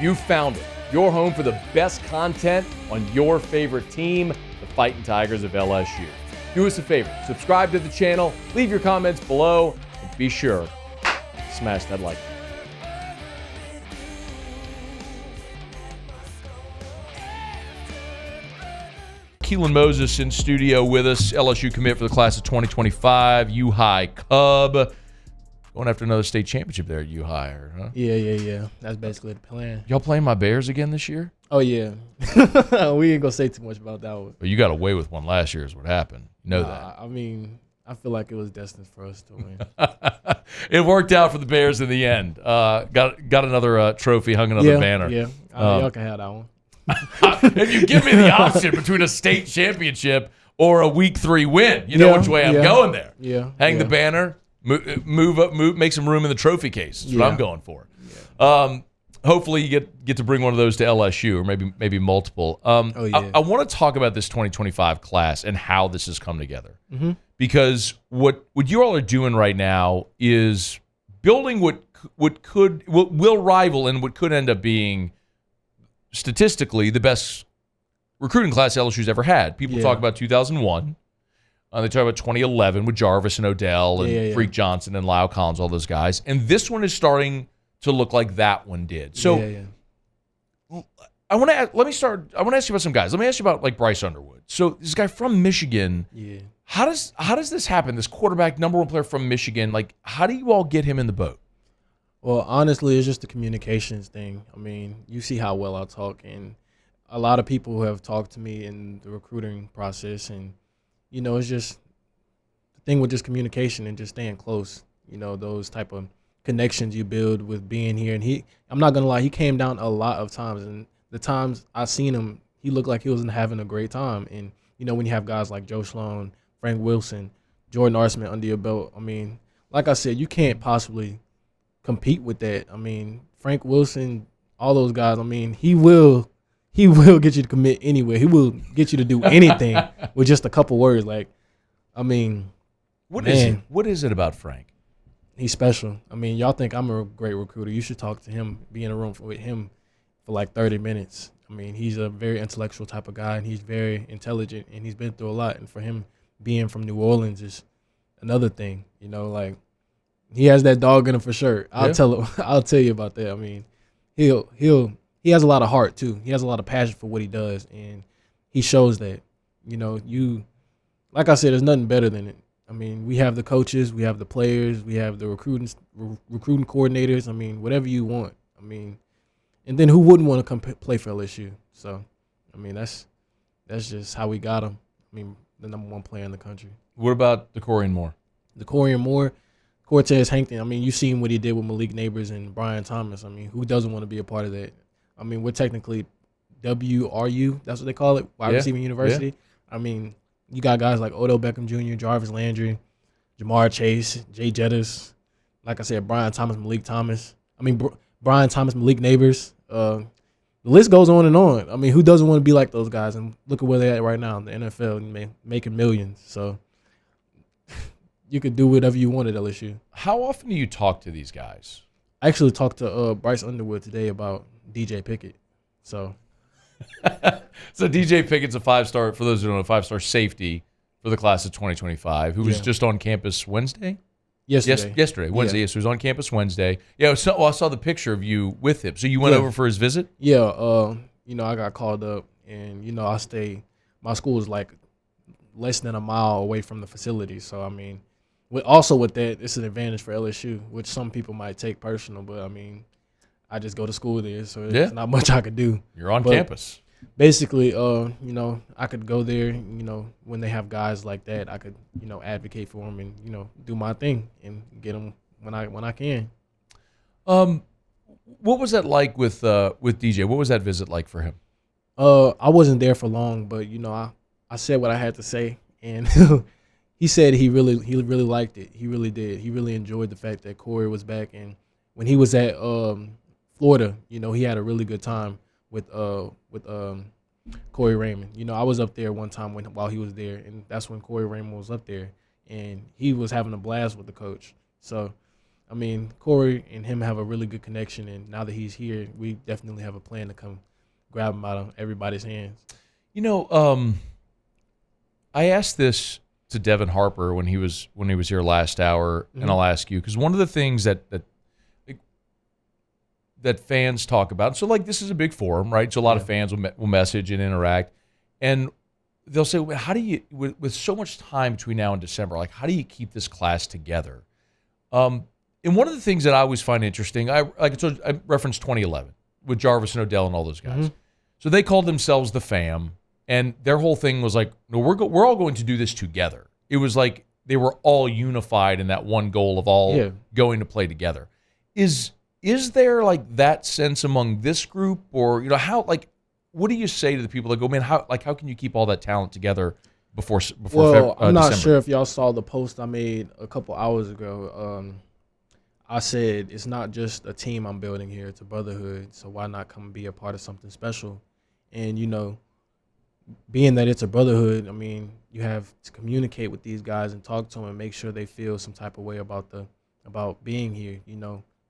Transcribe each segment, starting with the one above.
You found it. Your home for the best content on your favorite team, the Fighting Tigers of LSU. Do us a favor, subscribe to the channel, leave your comments below, and be sure to smash that like button. Keylan Moses in studio with us, LSU commit for the class of 2025, U-High Cub. Going after another state championship there at U-High, huh? Yeah. That's basically the plan. Y'all playing my Bears again this year? Oh, yeah. We ain't going to say too much about that one. Well, you got away with one last year is what happened. You know that. I mean, I feel like it was destined for us to win. It worked out for the Bears in the end. Got another trophy, hung another banner. Yeah, y'all can have that one. If you give me the option between a state championship or a week 3 win, you know which way I'm going there. Yeah. Hang the banner, move up, make some room in the trophy case. That's what I'm going for. Yeah. Hopefully you get to bring one of those to LSU or maybe multiple. I want to talk about this 2025 class and how this has come together. Mm-hmm. Because what you all are doing right now is building what will rival and what could end up being statistically the best recruiting class LSU's ever had. People talk about 2001. They talk about 2011 with Jarvis and Odell and Freak Johnson and Lyle Collins, all those guys. And this one is starting to look like that one did. So I want to ask you about some guys. Let me ask you about like Bryce Underwood. So this guy from Michigan. Yeah. How does this happen? This quarterback, number 1 player from Michigan. Like, how do you all get him in the boat? Well, honestly, it's just the communications thing. I mean, you see how well I talk, and a lot of people who have talked to me in the recruiting process, and it's just the thing with just communication and just staying close. Those type of connections you build with being here. And I'm not gonna lie, he came down a lot of times, and the times I seen him, he looked like he wasn't having a great time. And when you have guys like Joe Sloan, Frank Wilson, Jordan Arsman under your belt, I mean, like I said, you can't possibly compete with that. I mean, Frank Wilson, all those guys, I mean, he will get you to commit anywhere. He will get you to do anything with just a couple words. Like, I mean, what is it about Frank? He's special. I mean, y'all think I'm a great recruiter. You should talk to him, be in a room with him for like 30 minutes. I mean, he's a very intellectual type of guy, and he's very intelligent, and he's been through a lot. And for him being from New Orleans is another thing, like, he has that dog in him for sure. I'll tell you about that. I mean, he has a lot of heart too. He has a lot of passion for what he does, and he shows that. Like I said, there's nothing better than it. I mean, we have the coaches, we have the players, we have the recruiting coordinators. I mean, whatever you want. I mean, and then who wouldn't want to come play for LSU? So, I mean, that's just how we got him. I mean, the number 1 player in the country. What about DeCorian Moore? DeCorian Moore, Cortez Hankton. I mean, you seen what he did with Malik Neighbors and Brian Thomas. I mean, who doesn't want to be a part of that? I mean, we're technically WRU. That's what they call it, wide receiving university. Yeah. I mean, you got guys like Odell Beckham Jr., Jarvis Landry, Jamar Chase, Jay Jettis. Like I said, Brian Thomas, Malik Thomas. I mean, Brian Thomas, Malik Neighbors. The list goes on and on. I mean, who doesn't want to be like those guys? And look at where they're at right now in the NFL, making millions. So you could do whatever you want at LSU. How often do you talk to these guys? I actually talked to Bryce Underwood today about DJ Pickett. So DJ Pickett's a 5-star, for those who don't know, 5-star safety for the class of 2025, who was just on campus Wednesday? Yesterday, Wednesday. Yes, he was on campus Wednesday. Yeah, so I saw the picture of you with him. So you went over for his visit? Yeah, I got called up, and, my school is like less than a mile away from the facility. So, I mean, with that, it's an advantage for LSU, which some people might take personal, but, I mean, I just go to school there, so there's not much I could do. You're on campus. Basically, I could go there, when they have guys like that, I could, advocate for them and, do my thing and get them when I can. What was that like with DJ? What was that visit like for him? I wasn't there for long, but, I said what I had to say, and he said he really liked it. He really did. He really enjoyed the fact that Corey was back, and when he was at Florida, he had a really good time with Corey Raymond. I was up there one time while he was there, and that's when Corey Raymond was up there, and he was having a blast with the coach. So I mean, Corey and him have a really good connection, and now that he's here, we definitely have a plan to come grab him out of everybody's hands. You know, I asked this to Devin Harper when he was here last hour, and I'll ask you, because one of the things that fans talk about, so like this is a big forum, right? So a lot of fans will message and interact, and they'll say, well, how do you, with so much time between now and December, like how do you keep this class together? And one of the things that I always find interesting, I referenced 2011 with Jarvis and Odell and all those guys. So they called themselves the fam, and their whole thing was like, no, we're all going to do this together. It was like they were all unified in that one goal of all going to play together. Is there like that sense among this group, or how, like, what do you say to the people that go, man, how can you keep all that talent together before I'm not December? sure if y'all saw the post I made a couple hours ago. I said it's not just a team I'm building here, it's a brotherhood, so why not come be a part of something special? And being that it's a brotherhood, I mean, you have to communicate with these guys and talk to them and make sure they feel some type of way about being here.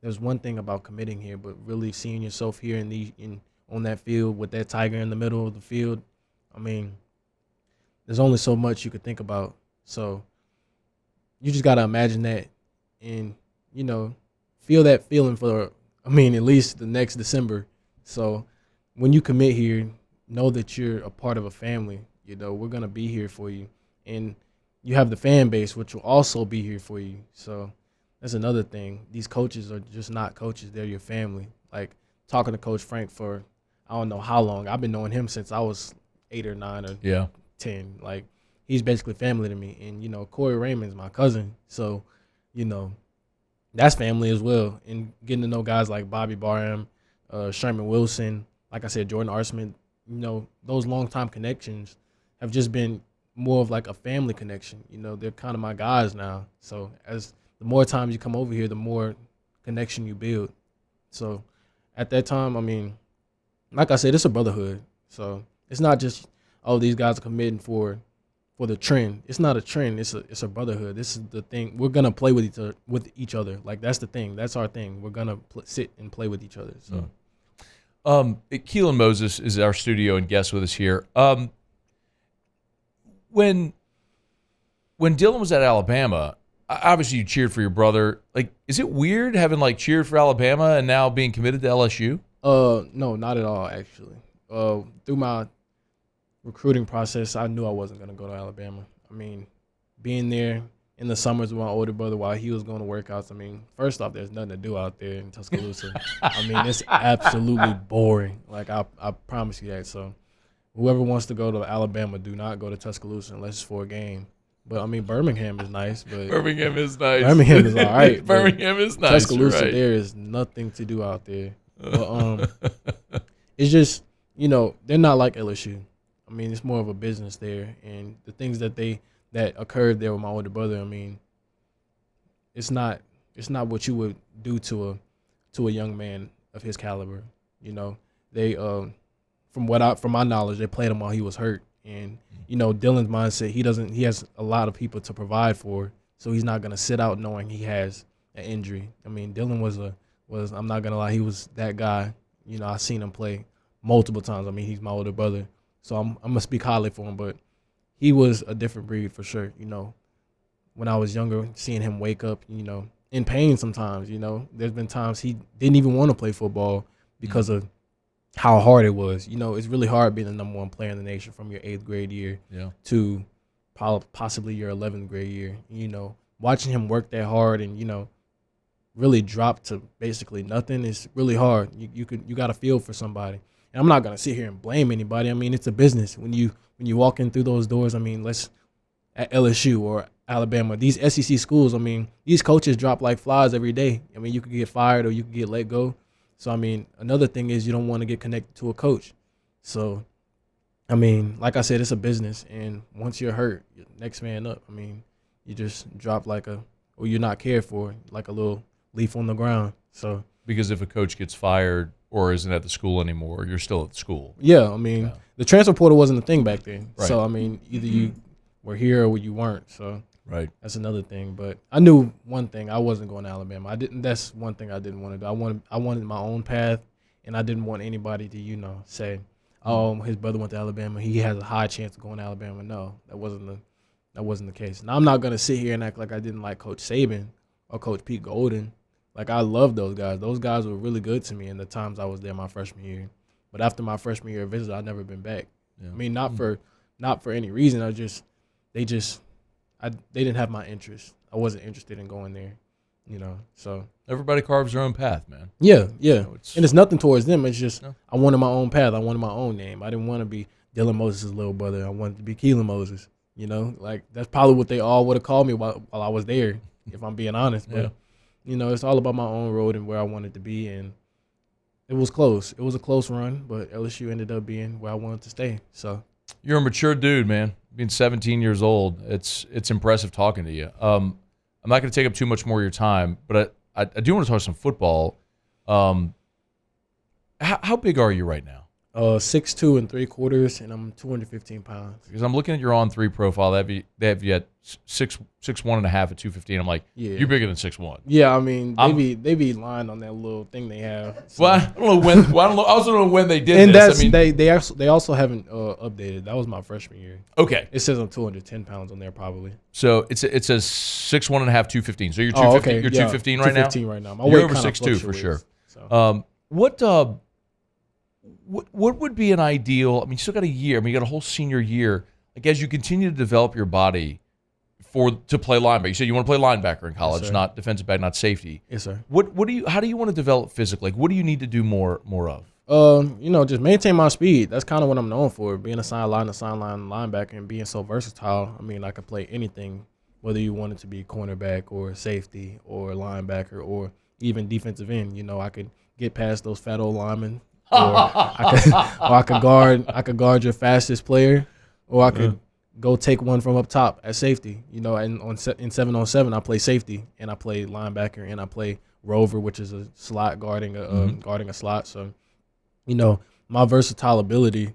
There's one thing about committing here, but really seeing yourself here on that field with that tiger in the middle of the field, I mean, there's only so much you could think about. So you just got to imagine that and, feel that feeling for, at least the next December. So when you commit here, know that you're a part of a family. We're going to be here for you. And you have the fan base, which will also be here for you. So that's another thing. These coaches are just not coaches. They're your family. Like, talking to Coach Frank for I don't know how long. I've been knowing him since I was 8 or 9 or 10. Like, he's basically family to me. And, Corey Raymond's my cousin. So, that's family as well. And getting to know guys like Bobby Barham, Sherman Wilson, like I said, Jordan Arsman, those long-time connections have just been more of like a family connection. They're kind of my guys now. So as the more times you come over here, the more connection you build. So at that time, like I said, it's a brotherhood. So it's not just, these guys are committing for the trend. It's not a trend. It's a brotherhood. This is the thing. We're gonna play with each other. Like, that's the thing. That's our thing. We're gonna sit and play with each other. So. Keylan Moses is our studio and guest with us here. When Dylan was at Alabama, obviously you cheered for your brother. Like, is it weird having like cheered for Alabama and now being committed to LSU? No, not at all, actually. Through my recruiting process, I knew I wasn't gonna go to Alabama. Being there in the summers with my older brother while he was going to workouts, first off, there's nothing to do out there in Tuscaloosa. It's absolutely boring. Like, I promise you that. So whoever wants to go to Alabama, do not go to Tuscaloosa unless it's for a game. But, Birmingham is nice. But Birmingham is nice. Birmingham is all right. Birmingham is nice. Tuscaloosa, right. There is nothing to do out there. But it's just, they're not like LSU. It's more of a business there. And the things that occurred there with my older brother, it's not what you would do to a young man of his caliber. They from my knowledge, they played him while he was hurt. And Dylan's mindset, he has a lot of people to provide for, so he's not gonna sit out knowing he has an injury. Dylan was I'm not gonna lie, he was that guy. I've seen him play multiple times. He's my older brother, so I'm gonna speak highly for him, but he was a different breed for sure. When I was younger, seeing him wake up, in pain sometimes, there's been times he didn't even want to play football because of how hard it was. It's really hard being the number 1 player in the nation from your 8th grade year to possibly your 11th grade year. Watching him work that hard and, really drop to basically nothing is really hard. You got to feel for somebody. And I'm not going to sit here and blame anybody. It's a business. When you walk in through those doors, let's at LSU or Alabama, these SEC schools, these coaches drop like flies every day. You could get fired or you could get let go. So, another thing is you don't want to get connected to a coach. So, like I said, it's a business. And once you're hurt, you're next man up. You just drop or you're not cared for, like a little leaf on the ground. So, because if a coach gets fired or isn't at the school anymore, you're still at the school. Yeah, the transfer portal wasn't a thing back then. Right. So, either you were here or you weren't. So Right. That's another thing. But I knew one thing: I wasn't going to Alabama. That's one thing I didn't want to do. I wanted my own path, and I didn't want anybody to say, "Oh, his brother went to Alabama. He has a high chance of going to Alabama." No, that wasn't the case. Now I'm not gonna sit here and act like I didn't like Coach Saban or Coach Pete Golden. Like, I love those guys. Those guys were really good to me in the times I was there my freshman year. But after my freshman year visit, I've never been back. Yeah. I mean, not for any reason. They didn't have my interest. I wasn't interested in going there, So everybody carves their own path, man. Yeah. And it's nothing towards them. It's just I wanted my own path. I wanted my own name. I didn't want to be Dylan Moses' little brother. I wanted to be Keylan Moses. Like, that's probably what they all would have called me while I was there, if I'm being honest. But it's all about my own road and where I wanted to be, and it was close. It was a close run, but LSU ended up being where I wanted to stay. So you're a mature dude, man. Being 17 years old, it's impressive talking to you. I'm not going to take up too much more of your time, but I do want to talk some football. How big are you right now? 6'2" and 3/4, and I'm 215 pounds. Because I'm looking at your On3 profile. They have you at 6'1.5" at 215. I'm like, you're bigger than 6'1". Yeah, I mean, they be lying on that little thing they have. So. Well, I don't know when. I also don't know when they did and this. They also haven't updated. That was my freshman year. Okay, it says I'm 210 pounds on there probably. So it says 6'1.5", 215. So you're 215. You're 215 right now. 215 right now. My you're weight over 6'2" for sure. So. What would be an ideal? I mean, you still got a year. I mean, you got a whole senior year. Like, as you continue to develop your body to play linebacker. You said you want to play linebacker in college, yes, not defensive back, not safety. Yes, sir. How do you want to develop physically? Like, what do you need to do more of? Just maintain my speed. That's kind of what I'm known for, being a sideline linebacker and being so versatile. I mean, I could play anything, whether you want it to be cornerback or safety or linebacker or even defensive end. I could get past those fat old linemen. Or I could guard your fastest player, or I could go take one from up top at safety. And in 7-on-7 I play safety and I play linebacker and I play rover, which is a slot guarding a slot. So, my versatile ability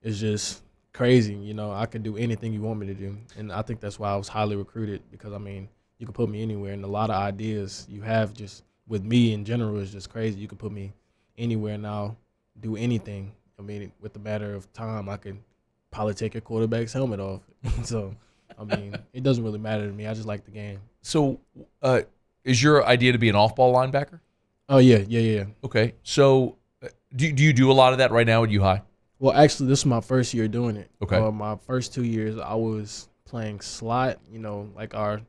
is just crazy. I could do anything you want me to do, and I think that's why I was highly recruited, because I mean, you can put me anywhere, and a lot of ideas you have just with me in general is just crazy. You can put me anywhere now, do anything. I mean, with the matter of time, I could probably take your quarterback's helmet off. So, I mean, it doesn't really matter to me. I just like the game. So, is your idea to be an off-ball linebacker? Oh, yeah. Okay. So, do you do a lot of that right now at U-High? Well, actually, this is my first year doing it. Okay. My first 2 years, I was playing slot, like our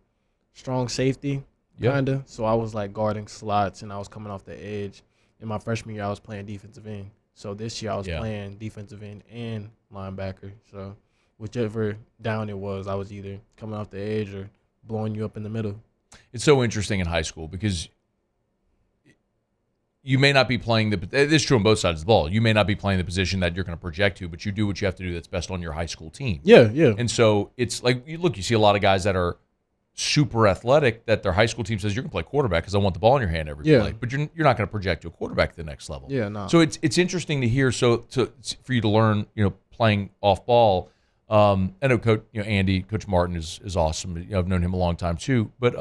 strong safety, kind of. So, I was, like, guarding slots, and I was coming off the edge. In my freshman year, I was playing defensive end. So this year, I was playing defensive end and linebacker. So whichever down it was, I was either coming off the edge or blowing you up in the middle. It's so interesting in high school because you may not be playing this is true on both sides of the ball. You may not be playing the position that you're going to project to, but you do what you have to do that's best on your high school team. Yeah. And so it's like, you see a lot of guys that are super athletic that their high school team says you're gonna play quarterback because I want the ball in your hand every play, but you're not gonna project to a quarterback at the next level. Yeah, no. So it's interesting to hear. So for you to learn, playing off ball. I know Coach Martin is awesome. I've known him a long time too. But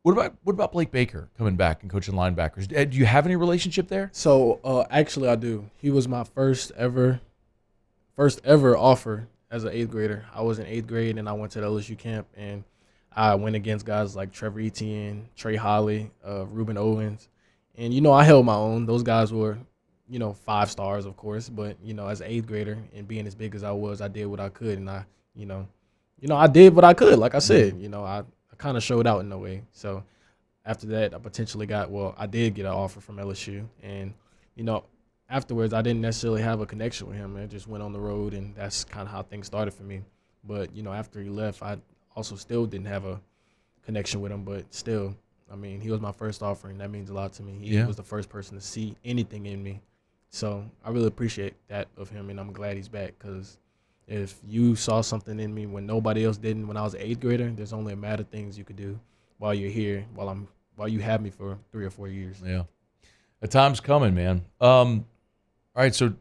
what about Blake Baker coming back and coaching linebackers? Do you have any relationship there? So actually, I do. He was my first ever offer as an 8th grader. I was in 8th grade and I went to the LSU camp, and I went against guys like Trevor Etienne, Trey Holly, Ruben Owens. And, I held my own. Those guys were, 5 stars, of course. But, as an 8th grader and being as big as I was, I did what I could. And I did what I could. Like I said, I kind of showed out in a way. So after that, I did get an offer from LSU. And, afterwards, I didn't necessarily have a connection with him. I just went on the road, and that's kind of how things started for me. But, after he left, I also still didn't have a connection with him, but still, I mean, he was my first offer, and that means a lot to me. He was the first person to see anything in me. So I really appreciate that of him, and I'm glad he's back, because if you saw something in me when nobody else didn't when I was an 8th grader, there's only a matter of things you could do while you're here, while you have me for 3 or 4 years. Yeah. The time's coming, man. All right, so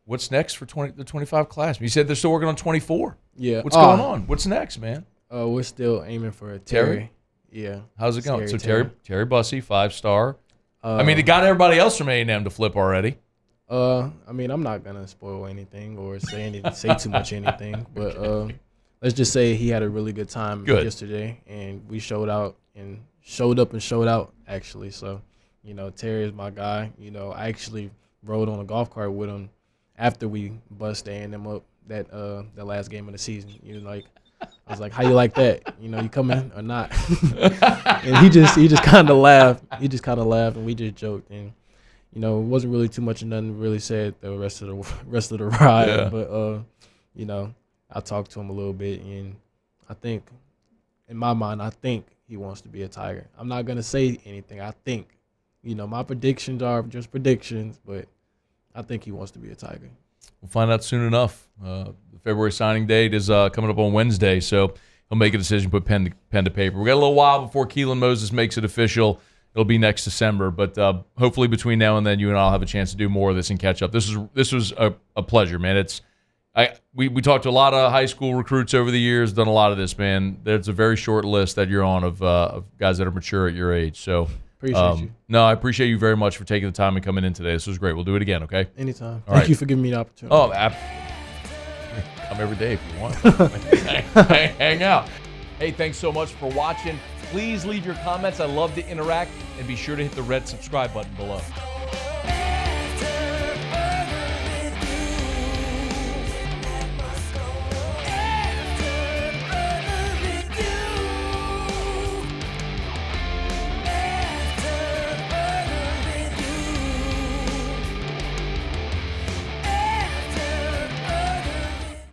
what's next for the 25 class? You said they're still working on 24. Yeah. What's going on? What's next, man? We're still aiming for Terry. Yeah. How's it going? So Terry Bussey, 5-star. I mean, they got everybody else from A&M to flip already. I mean, I'm not gonna spoil anything or say too much anything, but let's just say he had a really good time yesterday, and we showed up and showed out actually. So, Terry is my guy. I actually rode on a golf cart with him after we bust A&M up that last game of the season. I was like, "How you like that? You coming or not?" And he just kind of laughed. He just kind of laughed, and we just joked, and it wasn't really too much of nothing really said the rest of the ride. Yeah. But I talked to him a little bit, and I think, in my mind, he wants to be a Tiger. I'm not gonna say anything. I think, my predictions are just predictions, but I think he wants to be a Tiger. We'll find out soon enough. The February signing date is coming up on Wednesday, so he'll make a decision, put pen to paper. We got a little while before Keylan Moses makes it official. It'll be next December, but hopefully between now and then, you and I'll have a chance to do more of this and catch up. This was a pleasure, man. We talked to a lot of high school recruits over the years, done a lot of this, man. There's a very short list that you're on of guys that are mature at your age. So appreciate you. No, I appreciate you very much for taking the time and coming in today. This was great. We'll do it again, okay? Anytime. Thank you for giving me the opportunity. Oh, come every day if you want. Hang out. Hey, thanks so much for watching. Please leave your comments. I love to interact, and be sure to hit the red subscribe button below.